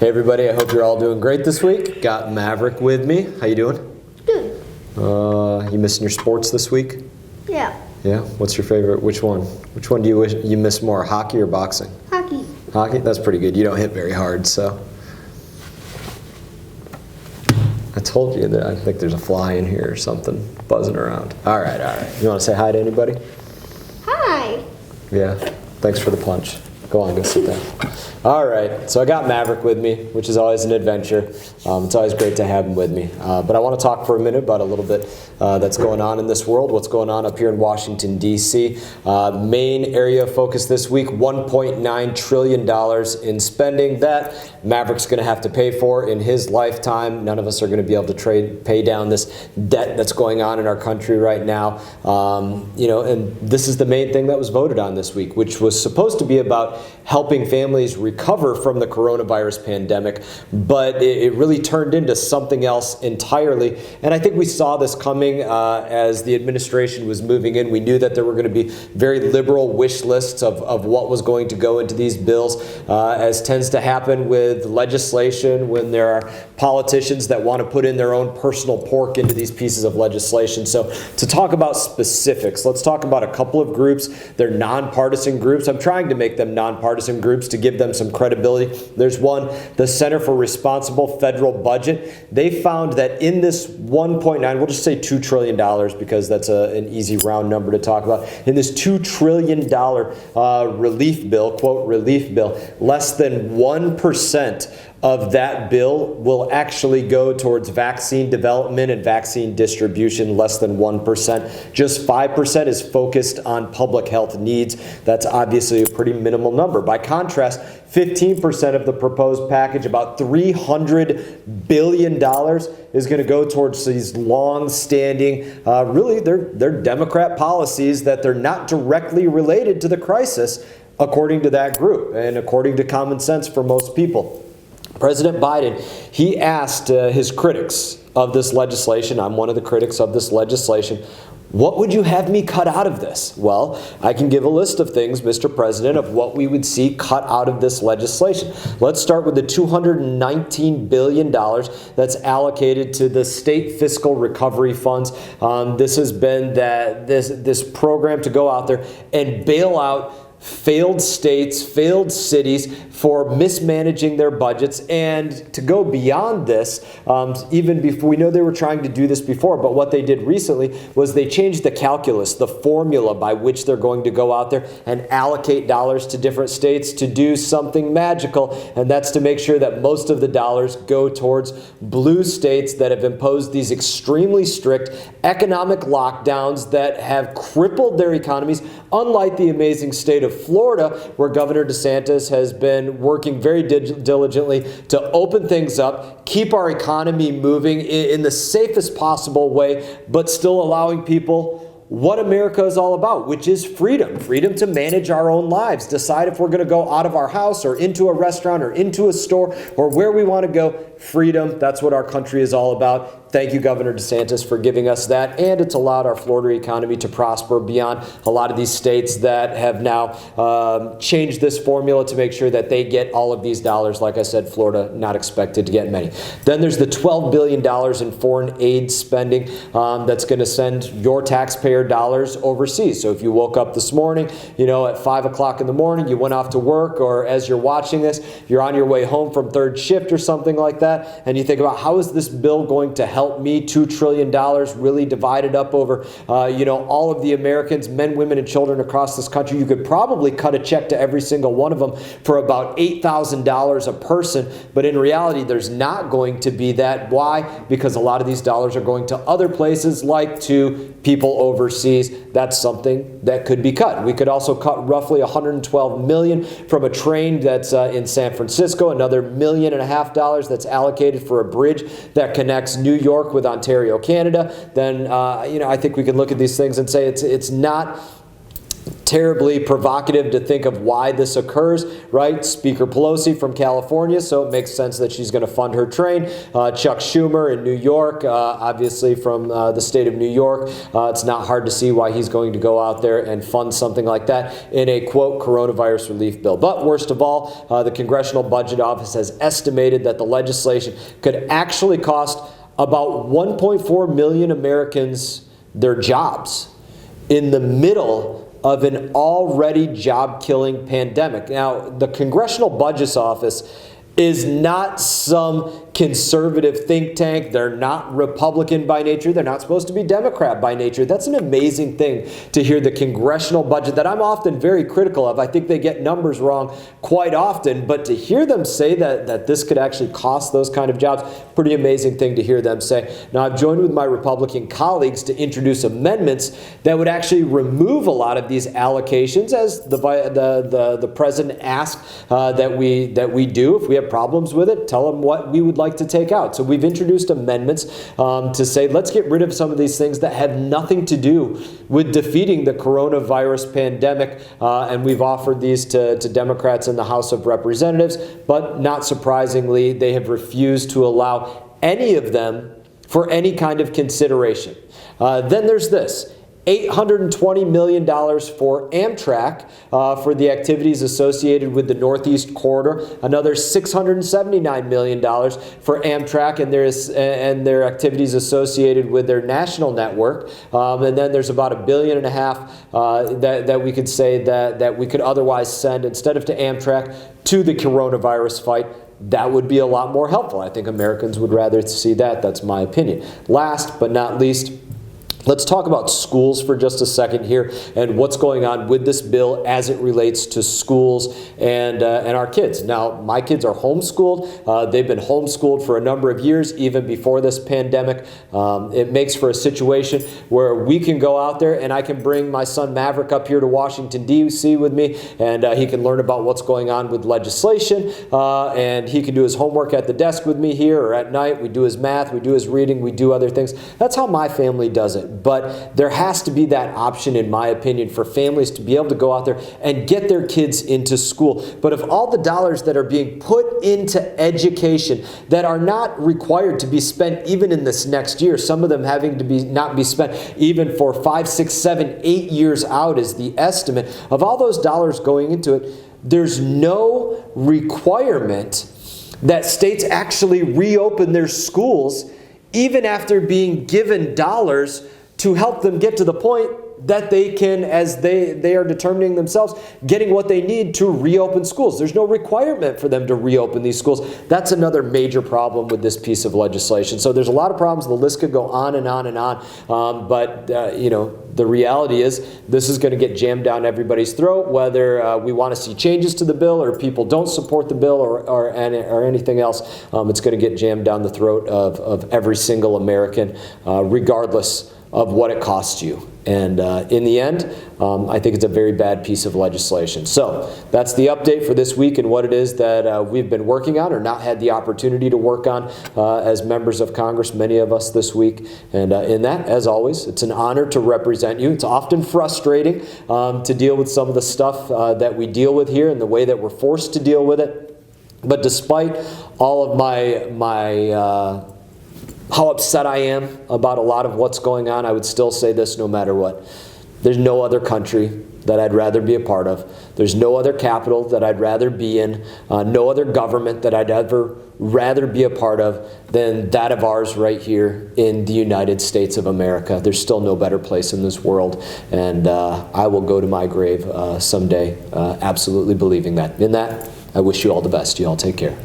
Hey everybody, I hope you're all doing great this week. Got Maverick with me. How you doing? Good. You missing your sports this week? Yeah. Yeah? What's your favorite? Which one? Which one do you wish you miss more, hockey or boxing? Hockey. Hockey? That's pretty good. You don't hit very hard, so. I told you that I think there's a fly in here or something buzzing around. All right. You want to say hi to anybody? Hi. Yeah. Thanks for the punch. Go on, go sit down. All right, so I got Maverick with me, which is always an adventure. It's always great to have him with me. But I want to talk for a minute about a little bit that's going on in this world, what's going on up here in Washington, D.C. Main area of focus this week, $1.9 trillion in spending that Maverick's going to have to pay for in his lifetime. None of us are going to be able to pay down this debt that's going on in our country right now. And this is the main thing that was voted on this week, which was supposed to be about helping families recover from the coronavirus pandemic, but it really turned into something else entirely. And I think we saw this coming as the administration was moving in. We knew that there were going to be very liberal wish lists of what was going to go into these bills, as tends to happen with legislation when there are politicians that want to put in their own personal pork into these pieces of legislation. So to talk about specifics, let's talk about a couple of groups. They're nonpartisan groups. I'm trying to make them nonpartisan groups to give them some credibility. There's one, the Center for Responsible Federal Budget. They found that in this 1.9, we'll just say $2 trillion because that's an easy round number to talk about. In this $2 trillion relief bill, quote, relief bill, less than 1% of that bill will actually go towards vaccine development and vaccine distribution, less than 1%. Just 5% is focused on public health needs. That's obviously a pretty minimal number. By contrast, 15% of the proposed package, about $300 billion, is going to go towards these long-standing, really they're Democrat policies that they're not directly related to the crisis, according to that group and according to common sense for most people. President Biden, he asked his critics of this legislation, I'm one of the critics of this legislation, what would you have me cut out of this? Well, I can give a list of things, Mr. President, of what we would see cut out of this legislation. Let's start with the $219 billion that's allocated to the state fiscal recovery funds. This has been this program to go out there and bail out failed states, failed cities for mismanaging their budgets. And to go beyond this, even before, we know they were trying to do this before, but what they did recently was they changed the calculus, the formula by which they're going to go out there and allocate dollars to different states to do something magical, and that's to make sure that most of the dollars go towards blue states that have imposed these extremely strict economic lockdowns that have crippled their economies, unlike the amazing state of Florida, where Governor DeSantis has been working very diligently to open things up, keep our economy moving in the safest possible way, but still allowing people what America is all about, which is freedom. Freedom to manage our own lives, decide if we're going to go out of our house or into a restaurant or into a store or where we want to go. Freedom, that's what our country is all about. Thank you, Governor DeSantis, for giving us that. And it's allowed our Florida economy to prosper beyond a lot of these states that have now changed this formula to make sure that they get all of these dollars. Like I said, Florida not expected to get many. Then there's the $12 billion in foreign aid spending that's going to send your taxpayer dollars overseas. So if you woke up this morning, at 5 o'clock in the morning, you went off to work, or as you're watching this, you're on your way home from third shift or something like that, and you think about how is this bill going to help me? $2 trillion really divided up over, all of the Americans, men, women, and children across this country. You could probably cut a check to every single one of them for about $8,000 a person, but in reality, there's not going to be that. Why? Because a lot of these dollars are going to other places, like to people overseas. That's something that could be cut. We could also cut roughly $112 million from a train that's in San Francisco, another $1.5 million that's allocated for a bridge that connects New York with Ontario, Canada. Then, I think we can look at these things and say it's not terribly provocative to think of why this occurs, right? Speaker Pelosi from California, so it makes sense that she's going to fund her train. Chuck Schumer in New York, obviously from the state of New York. It's not hard to see why he's going to go out there and fund something like that in a, quote, coronavirus relief bill. But worst of all, the Congressional Budget Office has estimated that the legislation could actually cost about 1.4 million Americans their jobs in the middle of an already job-killing pandemic. Now, the Congressional Budget Office is not some conservative think tank. They're not Republican by nature. They're not supposed to be Democrat by nature. That's an amazing thing to hear the congressional budget that I'm often very critical of. I think they get numbers wrong quite often, but to hear them say that this could actually cost those kind of jobs, pretty amazing thing to hear them say. Now, I've joined with my Republican colleagues to introduce amendments that would actually remove a lot of these allocations, as the president asked that we do. If we have problems with it, tell them what we would like to take out. So we've introduced amendments to say, let's get rid of some of these things that have nothing to do with defeating the coronavirus pandemic. And we've offered these to Democrats in the House of Representatives, but not surprisingly, they have refused to allow any of them for any kind of consideration. Then there's this. $820 million for Amtrak for the activities associated with the Northeast Corridor. Another $679 million for Amtrak and their activities associated with their national network. And then there's about $1.5 billion that we could say that we could otherwise send, instead of to Amtrak, to the coronavirus fight. That would be a lot more helpful. I think Americans would rather see that. That's my opinion. Last but not least, let's talk about schools for just a second here and what's going on with this bill as it relates to schools and our kids. Now, my kids are homeschooled. They've been homeschooled for a number of years, even before this pandemic. It makes for a situation where we can go out there and I can bring my son Maverick up here to Washington, D.C. with me, and he can learn about what's going on with legislation, and he can do his homework at the desk with me here, or at night. We do his math, we do his reading, we do other things. That's how my family does it. But there has to be that option, in my opinion, for families to be able to go out there and get their kids into school. But of all the dollars that are being put into education that are not required to be spent even in this next year, some of them having to not be spent even for 5, 6, 7, 8 years out is the estimate, of all those dollars going into it, there's no requirement that states actually reopen their schools even after being given dollars to help them get to the point that they can, as they are determining themselves, getting what they need to reopen schools. There's no requirement for them to reopen these schools. That's another major problem with this piece of legislation. So there's a lot of problems. The list could go on and on and on. But the reality is this is going to get jammed down everybody's throat, whether we want to see changes to the bill or people don't support the bill or anything else. It's going to get jammed down the throat of every single American, regardless of what it costs you. And in the end, I think it's a very bad piece of legislation. So that's the update for this week and what it is that we've been working on or not had the opportunity to work on as members of Congress, many of us this week. And in that, as always, it's an honor to represent you. It's often frustrating to deal with some of the stuff that we deal with here and the way that we're forced to deal with it. But despite all of my how upset I am about a lot of what's going on, I would still say this no matter what. There's no other country that I'd rather be a part of. There's no other capital that I'd rather be in. No other government that I'd ever rather be a part of than that of ours right here in the United States of America. There's still no better place in this world. And I will go to my grave someday absolutely believing that. In that, I wish you all the best. You all take care.